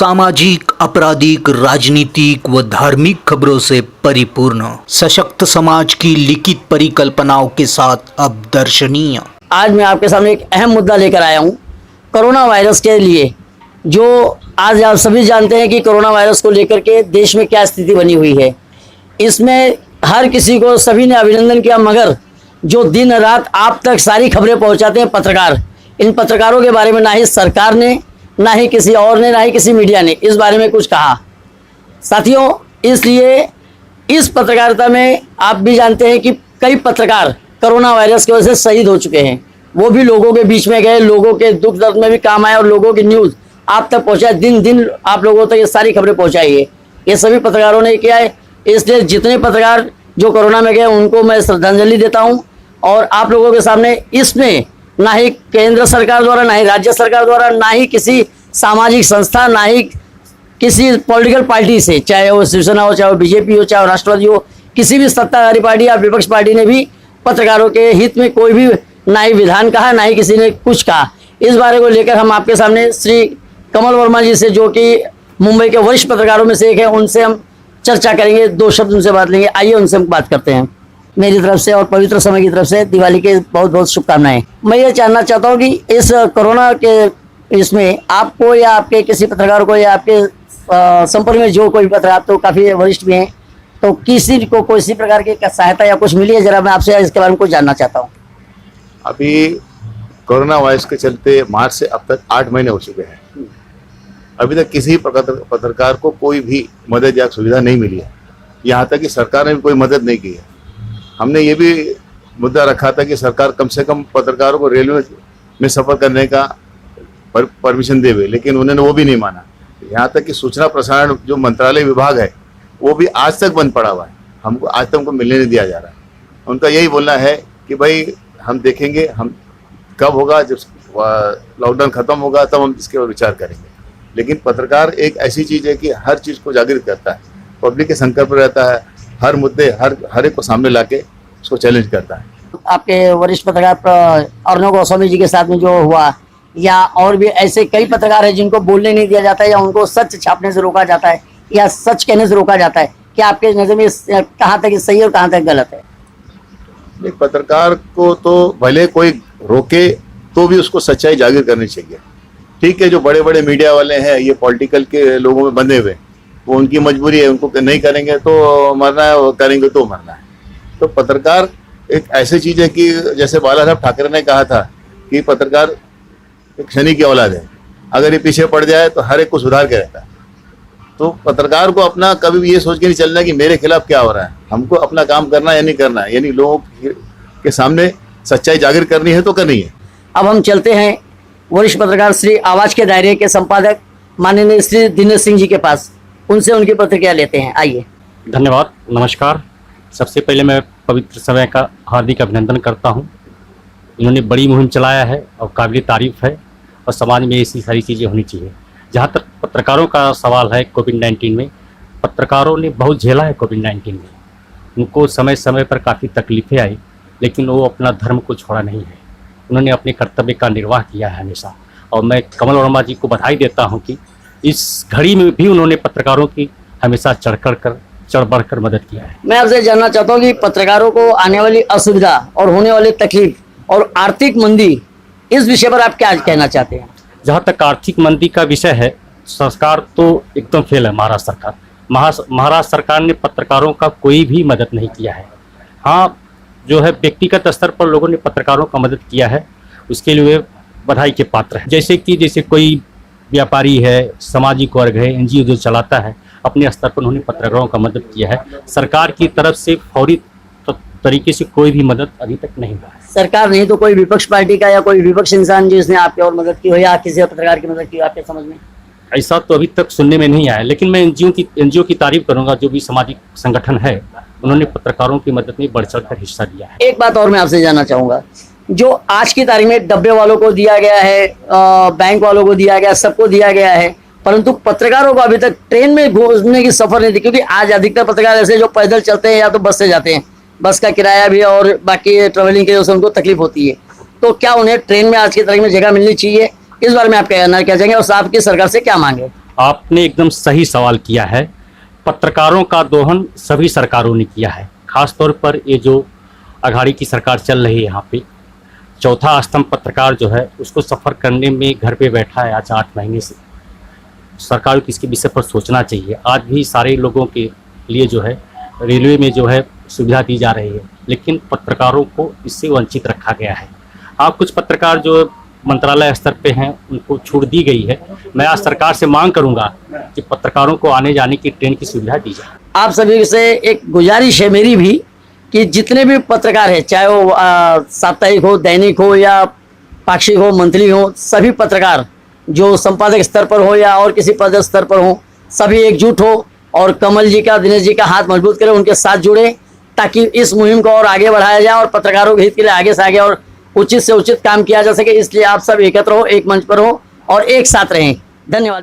सामाजिक, आपराधिक, राजनीतिक व धार्मिक खबरों से परिपूर्ण सशक्त समाज की लिखित परिकल्पनाओं के साथ अब दर्शनीय। आज मैं आपके सामने एक अहम मुद्दा लेकर आया हूं कोरोना वायरस के लिए। जो आज आप सभी जानते हैं कि कोरोना वायरस को लेकर के देश में क्या स्थिति बनी हुई है। इसमें हर किसी को सभी ने अभिनंदन किया, मगर जो दिन रात आप तक सारी खबरें पहुंचाते हैं पत्रकार, इन पत्रकारों के बारे में ना ही सरकार ने, ना ही किसी और ने, ना ही किसी मीडिया ने इस बारे में कुछ कहा। साथियों, इसलिए इस पत्रकारिता में आप भी जानते हैं कि कई पत्रकार कोरोना वायरस की वजह से शहीद हो चुके हैं। वो भी लोगों के बीच में गए, लोगों के दुख दर्द में भी काम आए और लोगों की न्यूज़ आप तक पहुंचाए। दिन दिन आप लोगों तक ये सारी खबरें पहुंचाई है। ये सभी पत्रकारों ने किया है। इसलिए जितने पत्रकार जो कोरोना में गए उनको मैं श्रद्धांजलि देता हूं। और आप लोगों के सामने इसमें ना ही केंद्र सरकार द्वारा, ना ही राज्य सरकार द्वारा, ना ही किसी सामाजिक संस्था, ना ही किसी पॉलिटिकल पार्टी से, चाहे वो शिवसेना हो, चाहे वो बीजेपी हो, चाहे वो राष्ट्रवादी हो, किसी भी सत्ताधारी पार्टी या विपक्ष पार्टी ने भी पत्रकारों के हित में कोई भी ना ही विधान कहा, ना ही किसी ने कुछ कहा। इस बारे को लेकर हम आपके सामने श्री कमल वर्मा जी से, जो कि मुंबई के वरिष्ठ पत्रकारों में से एक है, उनसे हम चर्चा करेंगे, दो शब्द उनसे बात लेंगे। आइए उनसे हम बात करते हैं। मेरी तरफ से और पवित्र समय की तरफ से दिवाली के बहुत बहुत शुभकामनाएं। मैं ये जानना चाहता हूँ कि इस कोरोना के इसमें आपको या आपके किसी पत्रकार को या आपके संपर्क में जो कोई पत्रकार, तो काफ़ी वरिष्ठ भी हैं, तो किसी को किसी प्रकार की सहायता या कुछ मिली है? जरा मैं आपसे इसके बारे में कुछ जानना चाहता हूँ। अभी कोरोना वायरस के चलते मार्च से अब तक 8 महीने हो चुके हैं। अभी तक किसी पत्रकार को कोई भी मदद या सुविधा नहीं मिली है। यहाँ तक कि सरकार ने भी कोई मदद नहीं की है। हमने ये भी मुद्दा रखा था कि सरकार कम से कम पत्रकारों को रेलवे में सफ़र करने का परमिशन देवे, लेकिन उन्होंने वो भी नहीं माना। यहाँ तक कि सूचना प्रसारण जो मंत्रालय विभाग है वो भी आज तक बंद पड़ा हुआ है। हमको आज तक हमको मिलने नहीं दिया जा रहा है। उनका यही बोलना है कि भाई हम देखेंगे, हम कब होगा, जब लॉकडाउन खत्म होगा तब हम इसके ऊपर विचार करेंगे। लेकिन पत्रकार एक ऐसी चीज़ है कि हर चीज़ को जागृत करता है, पब्लिक के संकट पर रहता है, हर मुद्दे हर एक को सामने लाके उसको चैलेंज करता है। आपके वरिष्ठ पत्रकार अर्णव गोस्वामी जी के साथ में जो हुआ, या और भी ऐसे कई पत्रकार हैं जिनको बोलने नहीं दिया जाता है, या उनको सच छापने से रोका जाता है, या सच कहने से रोका जाता है, क्या आपके नज़र में कहाँ तक सही है और कहाँ तक गलत है? एक पत्रकार को तो भले कोई रोके तो भी उसको सच्चाई जाहिर करनी चाहिए। ठीक है, जो बड़े बड़े मीडिया वाले हैं, ये पॉलिटिकल के लोगों में बंधे हुए, वो उनकी मजबूरी है, उनको नहीं करेंगे तो मरना है, वो करेंगे तो मरना है। तो पत्रकार एक ऐसी चीज़ है कि जैसे बाला साहब ठाकरे ने कहा था कि पत्रकार एक शनि की औलाद है, अगर ये पीछे पड़ जाए तो हर एक को सुधार के रहता है। तो पत्रकार को अपना कभी भी ये सोच के नहीं चलना कि मेरे खिलाफ क्या हो रहा है। हमको अपना काम करना है या नहीं करना है, यानी लोगों के सामने सच्चाई जाहिर करनी है तो करनी है। अब हम चलते हैं वरिष्ठ पत्रकार श्री आवाज के दायरे के संपादक माननीय श्री दिनेश सिंह जी के पास, उनसे उनकी प्रतिक्रिया लेते हैं। आइए। धन्यवाद, नमस्कार। सबसे पहले मैं पवित्र समय का हार्दिक अभिनंदन करता हूं। इन्होंने बड़ी मुहिम चलाया है और काबिल तारीफ है, और समाज में ऐसी सारी चीज़ें होनी चाहिए। जहां तक पत्रकारों का सवाल है, कोविड-19 में पत्रकारों ने बहुत झेला है। कोविड-19 में उनको समय समय पर काफ़ी तकलीफ़ें आई, लेकिन वो अपना धर्म को छोड़ा नहीं है। उन्होंने अपने कर्तव्य का निर्वाह किया है हमेशा, और मैं कमल वर्मा जी को बधाई देता हूं कि इस घड़ी में भी उन्होंने पत्रकारों की हमेशा चढ़ बढ़कर मदद किया है। मैं आपसे जानना चाहता हूं कि पत्रकारों को आने वाली असुविधा और होने वाली तकलीफ और आर्थिक मंदी, इस विषय पर आप क्या कहना चाहते हैं? जहाँ तक आर्थिक मंदी का विषय है, सरकार तो एकदम फेल है। महाराष्ट्र सरकार, महाराष्ट्र सरकार ने पत्रकारों का कोई भी मदद नहीं किया है। हाँ, जो है व्यक्तिगत स्तर पर लोगों ने पत्रकारों का मदद किया है, उसके लिए बधाई के पात्र है। जैसे कोई व्यापारी है, सामाजिक वर्ग है, NGO जो चलाता है, अपने स्तर पर उन्होंने पत्रकारों का मदद किया है। सरकार की तरफ से फौरी तरीके से कोई भी मदद अभी तक नहीं हुआ है। सरकार नहीं तो कोई विपक्ष पार्टी का या कोई विपक्ष इंसान जिसने आपकी और मदद की हो, या किसी पत्रकार की मदद की हो आपके समझ में? ऐसा तो अभी तक सुनने में नहीं आया, लेकिन मैं NGO की तारीफ करूंगा। जो भी सामाजिक संगठन है, उन्होंने पत्रकारों की मदद में बढ़ चढ़कर हिस्सा लिया है। एक बात और मैं आपसे जानना चाहूँगा, जो आज की तारीख में डब्बे वालों को दिया गया है, बैंक वालों को दिया गया, सबको दिया गया है, परंतु पत्रकारों को अभी तक ट्रेन में घूमने की सफर नहीं दी। क्योंकि आज अधिकतर पत्रकार ऐसे जो पैदल चलते हैं या तो बस से जाते हैं, बस का किराया भी और बाकी ट्रेवलिंग की वजह से उनको तकलीफ होती है। तो क्या उन्हें ट्रेन में आज की तारीख में जगह मिलनी चाहिए? इस बारे में आप क्या कहना चाहेंगे और आपकी सरकार से क्या मांगे? आपने एकदम सही सवाल किया है। पत्रकारों का दोहन सभी सरकारों ने किया है, खासतौर पर ये जो अघाड़ी की सरकार चल रही है यहाँ पे, चौथा स्तंभ पत्रकार जो है उसको सफ़र करने में घर पे बैठा है आज 8 महीने से। सरकार को इसके विषय पर सोचना चाहिए। आज भी सारे लोगों के लिए जो है रेलवे में जो है सुविधा दी जा रही है, लेकिन पत्रकारों को इससे वंचित रखा गया है। आप कुछ पत्रकार जो मंत्रालय स्तर पे हैं उनको छूट दी गई है। मैं आज सरकार से मांग करूंगा कि पत्रकारों को आने जाने की ट्रेन की सुविधा दी जाए। आप सभी से एक गुजारिश है मेरी भी कि जितने भी पत्रकार हैं, चाहे वो साप्ताहिक हो, दैनिक हो या पाक्षिक हो, मंथली हो, सभी पत्रकार जो संपादक स्तर पर हो या और किसी पद स्तर पर हो, सभी एकजुट हो और कमल जी का, दिनेश जी का हाथ मजबूत करें, उनके साथ जुड़े, ताकि इस मुहिम को और आगे बढ़ाया जाए और पत्रकारों के हित के लिए आगे से आगे और उचित से उचित काम किया जा सके। इसलिए आप सब एकत्र हो, एक मंच पर हो और एक साथ रहें। धन्यवाद।